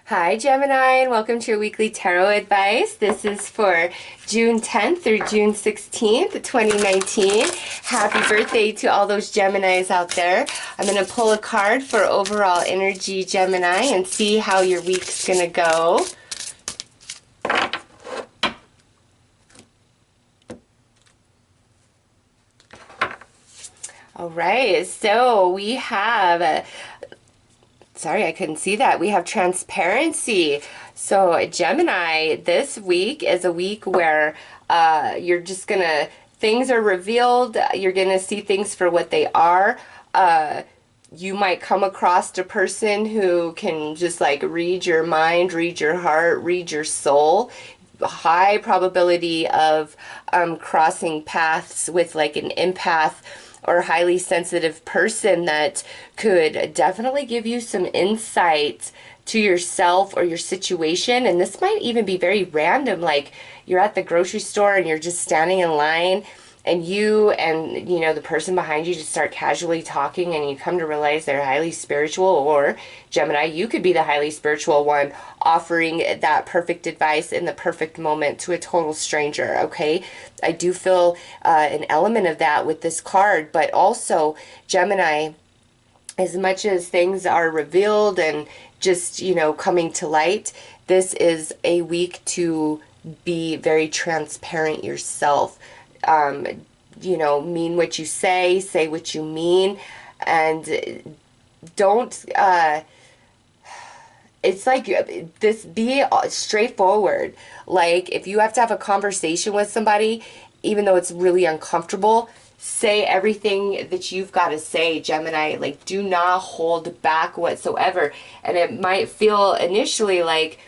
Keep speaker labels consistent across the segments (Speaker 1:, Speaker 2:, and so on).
Speaker 1: Hi Gemini, and welcome to your weekly tarot advice. This is for June 10th through June 16th, 2019. Happy birthday to all those Geminis out there. I'm going to pull a card for overall energy, Gemini, and see how your week's going to go. All right, so we have sorry, I couldn't see that. We have transparency. So Gemini, this week is a week where you're just gonna, things are revealed. You're gonna see things for what they are. You might come across a person who can just like read your mind, read your heart, read your soul. High probability of crossing paths with like an empath or highly sensitive person that could definitely give you some insight to yourself or your situation. And this might even be very random, like you're at the grocery store and you're just standing in line and the person behind you just start casually talking, and you come to realize they're highly spiritual. Or Gemini, you could be the highly spiritual one offering that perfect advice in the perfect moment to a total stranger. Okay, I do feel an element of that with this card. But also Gemini, as much as things are revealed and just coming to light, this is a week to be very transparent yourself. Mean what you say what you mean, and don't, it's like this, be straightforward. Like if you have to have a conversation with somebody, even though it's really uncomfortable, say everything that you've got to say, Gemini. Like, do not hold back whatsoever. And it might feel initially like,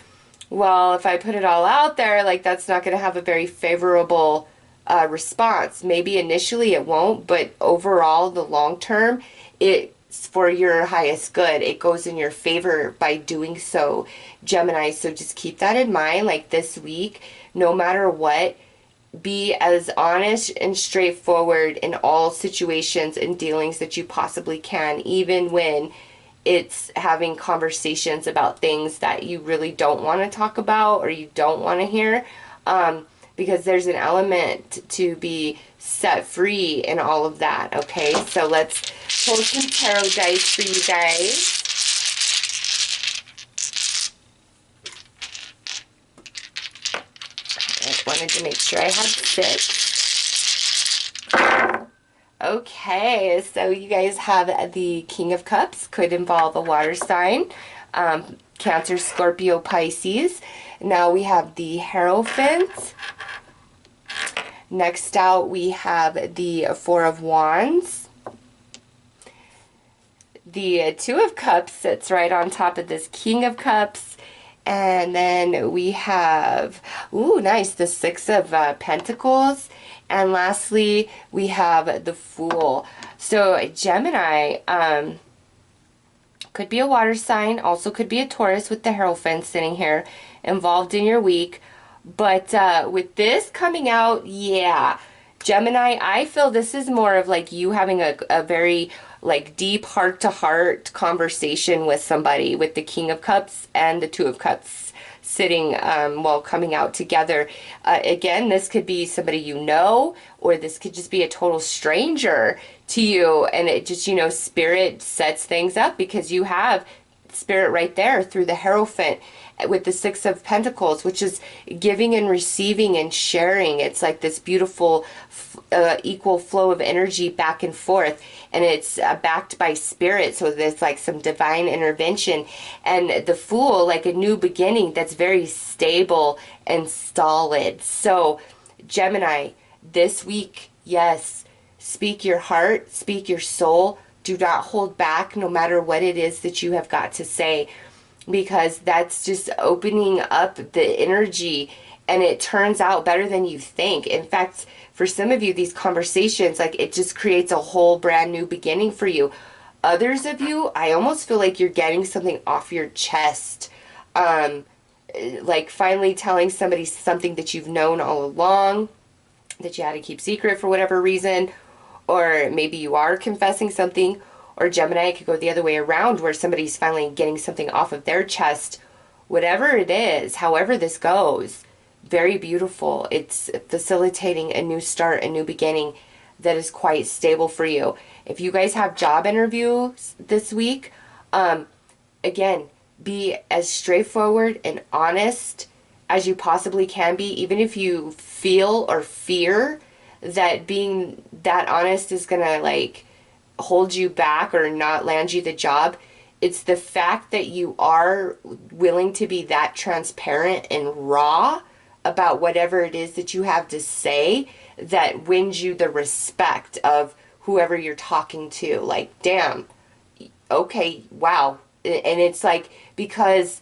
Speaker 1: well, if I put it all out there, like that's not going to have a very favorable response. Maybe initially it won't, but overall, the long term, it's for your highest good. It goes in your favor by doing so, Gemini. So just keep that in mind. Like this week, no matter what, be as honest and straightforward in all situations and dealings that you possibly can, even when it's having conversations about things that you really don't want to talk about or you don't want to hear. Because there's an element to be set free in all of that, okay? So let's pull some tarot dice for you guys. I wanted to make sure I had 6. Okay, so you guys have the King of Cups, could involve a water sign, Cancer, Scorpio, Pisces. Now we have the Hierophant. Next out, we have the Four of Wands. The Two of Cups sits right on top of this King of Cups. And then we have, ooh, nice, the Six of Pentacles. And lastly, we have the Fool. So Gemini could be a water sign, also could be a Taurus with the Hierophant sitting here involved in your week. But with this coming out, yeah, Gemini, I feel this is more of like you having a very like deep heart-to-heart conversation with somebody, with the King of Cups and the Two of Cups sitting coming out together. Again, this could be somebody you know, or this could just be a total stranger to you, and it just, Spirit sets things up because you have Spirit right there through the Hierophant with the Six of Pentacles, which is giving and receiving and sharing. It's like this beautiful equal flow of energy back and forth, and it's backed by Spirit, so there's like some divine intervention. And the Fool, like a new beginning that's very stable and solid. So Gemini, this week, yes, speak your heart, speak your soul. Do not hold back, no matter what it is that you have got to say, because that's just opening up the energy, and it turns out better than you think. In fact, for some of you, these conversations, like it just creates a whole brand new beginning for you. Others of you, I almost feel like you're getting something off your chest. Like finally telling somebody something that you've known all along, that you had to keep secret for whatever reason. Or maybe you are confessing something. Or Gemini, it could go the other way around, where somebody's finally getting something off of their chest whatever it is, however this goes, very beautiful. It's facilitating a new start, a new beginning that is quite stable for you. If you guys have job interviews this week, again, be as straightforward and honest as you possibly can be, even if you feel or fear that being that honest is gonna like hold you back or not land you the job. It's the fact that you are willing to be that transparent and raw about whatever it is that you have to say that wins you the respect of whoever you're talking to. Like, damn, okay, wow. And it's like, because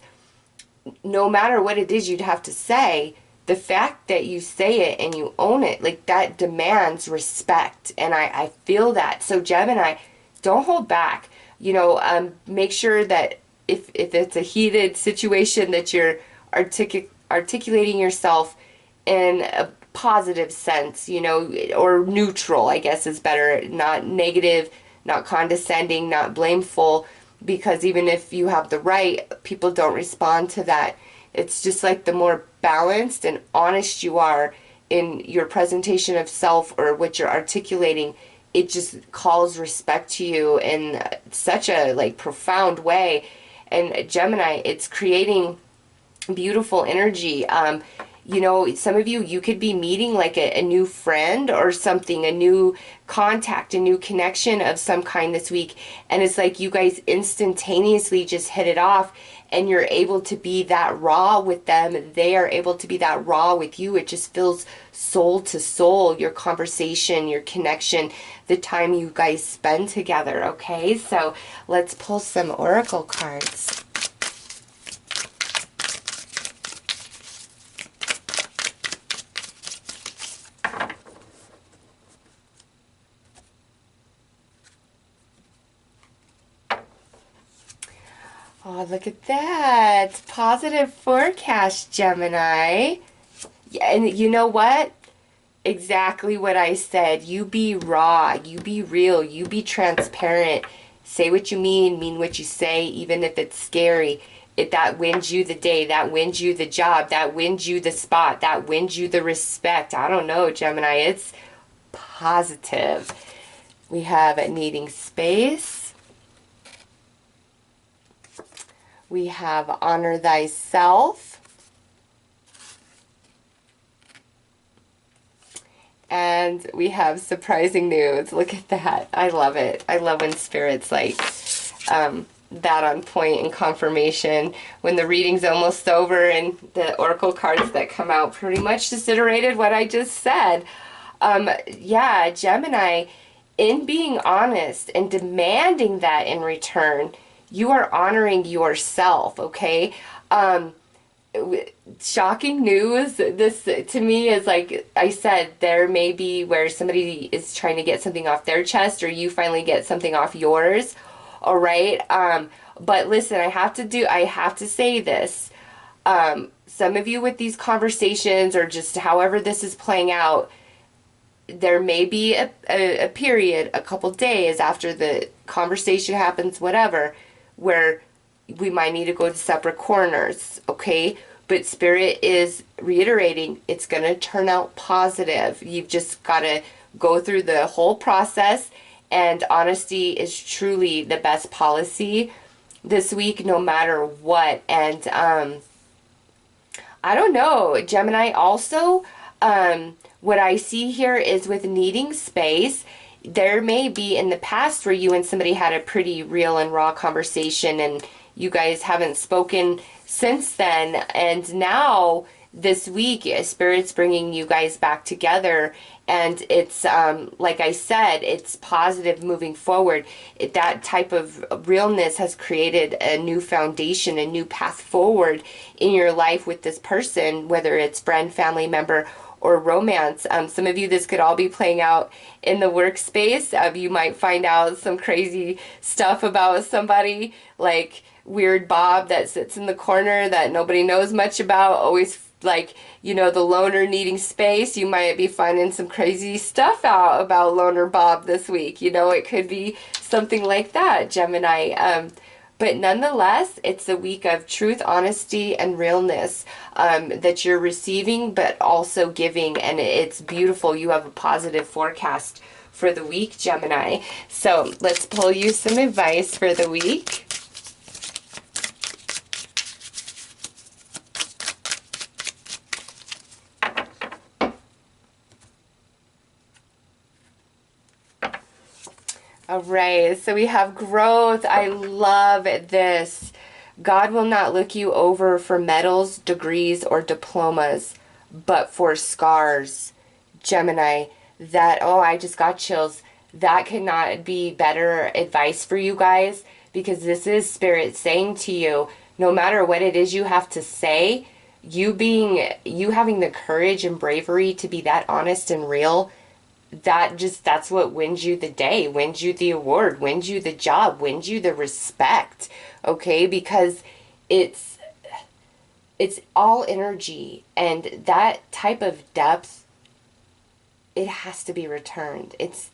Speaker 1: no matter what it is you'd have to say, the fact that you say it and you own it, like that demands respect. And I feel that. So Gemini, don't hold back. You know, make sure that if it's a heated situation that you're articulating yourself in a positive sense, you know, or neutral, I guess is better. Not negative, not condescending, not blameful, because even if you have the right, people don't respond to that. It's just like the more balanced and honest you are in your presentation of self or what you're articulating, it just calls respect to you in such a like profound way. And Gemini, it's creating beautiful energy. You know, some of you could be meeting like a new friend or something, a new contact, a new connection of some kind this week. And it's like you guys instantaneously just hit it off and you're able to be that raw with them. They are able to be that raw with you. It just feels soul to soul, your conversation, your connection, the time you guys spend together. Okay, so let's pull some oracle cards. Oh, look at that. Positive forecast, Gemini. Yeah, and you know what? Exactly what I said. You be raw. You be real. You be transparent. Say what you mean what you say, even if it's scary. That wins you the day. That wins you the job. That wins you the spot. That wins you the respect. I don't know, Gemini. It's positive. We have needing space. We have honor thyself. And we have surprising news. Look at that. I love it. I love when spirits like that on point and confirmation. When the reading's almost over and the oracle cards that come out pretty much just iterated what I just said. Yeah, Gemini, in being honest and demanding that in return, you are honoring yourself, okay? Shocking news. This, to me, is like I said, there may be where somebody is trying to get something off their chest or you finally get something off yours, all right? But listen, I have to say this. Some of you with these conversations or just however this is playing out, there may be a period, a couple days after the conversation happens, whatever, where we might need to go to separate corners, okay? But Spirit is reiterating it's going to turn out positive. You've just got to go through the whole process, and honesty is truly the best policy this week, no matter what. And I don't know, Gemini, also, what I see here is with needing space, there may be in the past where you and somebody had a pretty real and raw conversation and you guys haven't spoken since then. And now this week, Spirit's bringing you guys back together. And it's, like I said, it's positive moving forward. That type of realness has created a new foundation, a new path forward in your life with this person, whether it's friend, family member, or romance. Some of you, this could all be playing out in the workspace. You might find out some crazy stuff about somebody, like weird Bob that sits in the corner that nobody knows much about, always like, you know, the loner needing space. You might be finding some crazy stuff out about loner Bob this week. You know, it could be something like that, Gemini. But nonetheless, it's a week of truth, honesty, and realness that you're receiving, but also giving. And it's beautiful. You have a positive forecast for the week, Gemini. So let's pull you some advice for the week. All right, so we have growth. I love this. God will not look you over for medals, degrees, or diplomas, but for scars. Gemini, that, oh, I just got chills. That could not be better advice for you guys, because this is Spirit saying to you, no matter what it is you have to say, you having the courage and bravery to be that honest and real, that's what wins you the day, wins you the award, wins you the job, wins you the respect. Okay? Because it's all energy, and that type of depth, it has to be returned. It's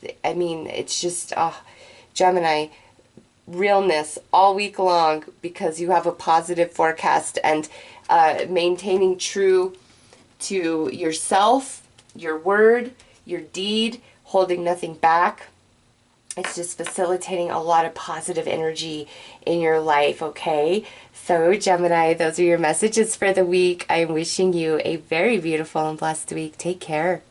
Speaker 1: just, Gemini, realness all week long, because you have a positive forecast, and maintaining true to yourself, your word, your deed, holding nothing back. It's just facilitating a lot of positive energy in your life, okay? So, Gemini, those are your messages for the week. I am wishing you a very beautiful and blessed week. Take care.